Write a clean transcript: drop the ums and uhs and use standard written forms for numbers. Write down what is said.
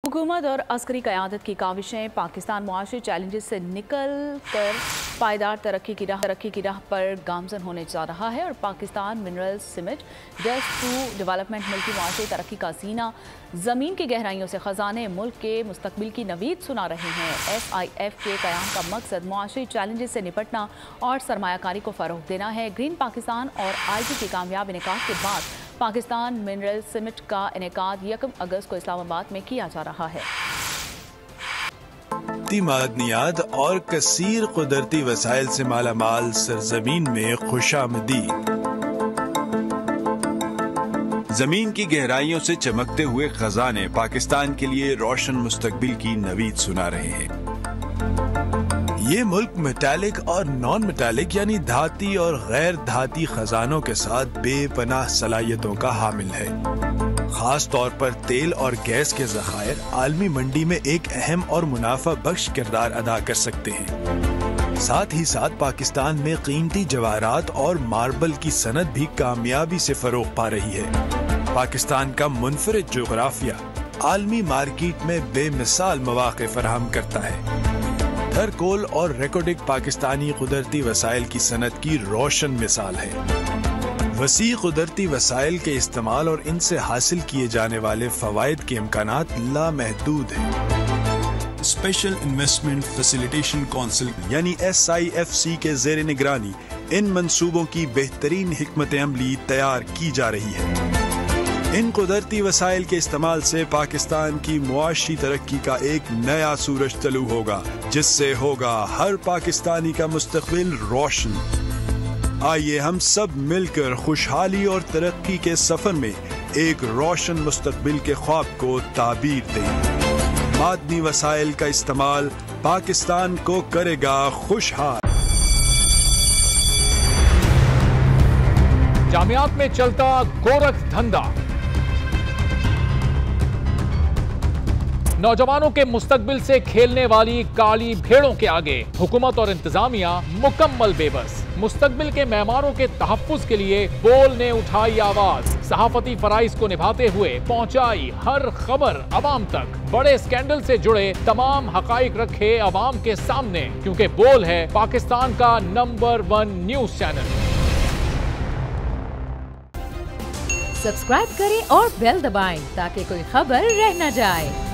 हुकूमत और अस्करी क़यादत की काविशें पाकिस्तान मुआशी चैलेंजेस से निकल कर पायदार तरक्की की राह पर गामजन होने जा रहा है और Pakistan minerals cement just to development मुल्की मुआशी तरक्की का सीना ज़मीन की गहराइयों से ख़जाने मुल्क के मुस्तकबिल की नवीद सुना रहे हैं। SIF के क़याम का मकसद मुआशी चैलेंजेस से निपटना और सरमायाकारी को फ़रोग़ देना है। ग्रीन पाकिस्तान और IG की कामयाब इनेकाद के बाद पाकिस्तान मिनरल समिट का इनेकाद 1 अगस्त को इस्लामाबाद में किया जा रहा है। मादनियात और कसीर कुदरती वसाइल से मालामाल सरजमीन में खुशामदीद। जमीन की गहराइयों से चमकते हुए खजाने पाकिस्तान के लिए रोशन मुस्तकबिल की नवीद सुना रहे हैं। ये मुल्क मेटालिक और नॉन मेटालिक यानी धाती और गैर धाती खजानों के साथ बेपनाह सलाहियतों का हामिल है। खास तौर पर तेल और गैस के ज़खायर आलमी मंडी में एक अहम और मुनाफा बख्श किरदार अदा कर सकते हैं। साथ ही साथ पाकिस्तान में कीमती जवाहरात और मार्बल की सनत भी कामयाबी से फरोग पा रही है। पाकिस्तान का मुनफरिद जोग्राफिया आलमी मार्केट में बेमिसाल मौक़े फराहम करता है। थरकोल और रेकोडिक पाकिस्तानी कुदरती वसाइल की सनत की रोशन मिसाल है। वसी कुदरती वसाइल के इस्तेमाल और इनसे हासिल किए जाने वाले फवायद के इम्कानात लामहदूद हैं। स्पेशल इन्वेस्टमेंट फैसिलिटेशन काउंसिल यानी SIFC के ज़ेर निगरानी इन मंसूबों की बेहतरीन हिकमत अमली तैयार की जा रही है। इन कुदरती वसाइल के इस्तेमाल से पाकिस्तान की मुआशी तरक्की का एक नया सूरज तलू होगा, जिससे होगा हर पाकिस्तानी का मुस्तकबिल रोशन। आइए हम सब मिलकर खुशहाली और तरक्की के सफर में एक रोशन मुस्तकबिल के ख्वाब को ताबीर दें। मादनी वसाइल का इस्तेमाल पाकिस्तान को करेगा खुशहाल। जामियात में चलता गोरख धंधा, नौजवानों के मुस्तकबिल से खेलने वाली काली भेड़ों के आगे हुकूमत और इंतजामिया मुकम्मल बेबस। मुस्तकबिल के मेहमानों के तहफ्फुज के लिए बोल ने उठाई आवाज, सहाफती फराइज को निभाते हुए पहुंचाई हर खबर अवाम तक। बड़े स्कैंडल से जुड़े तमाम हकाइक रखे अवाम के सामने, क्योंकि बोल है पाकिस्तान का नंबर 1 न्यूज चैनल। सब्सक्राइब करें और बेल दबाएं ताकि कोई खबर रह न जाए।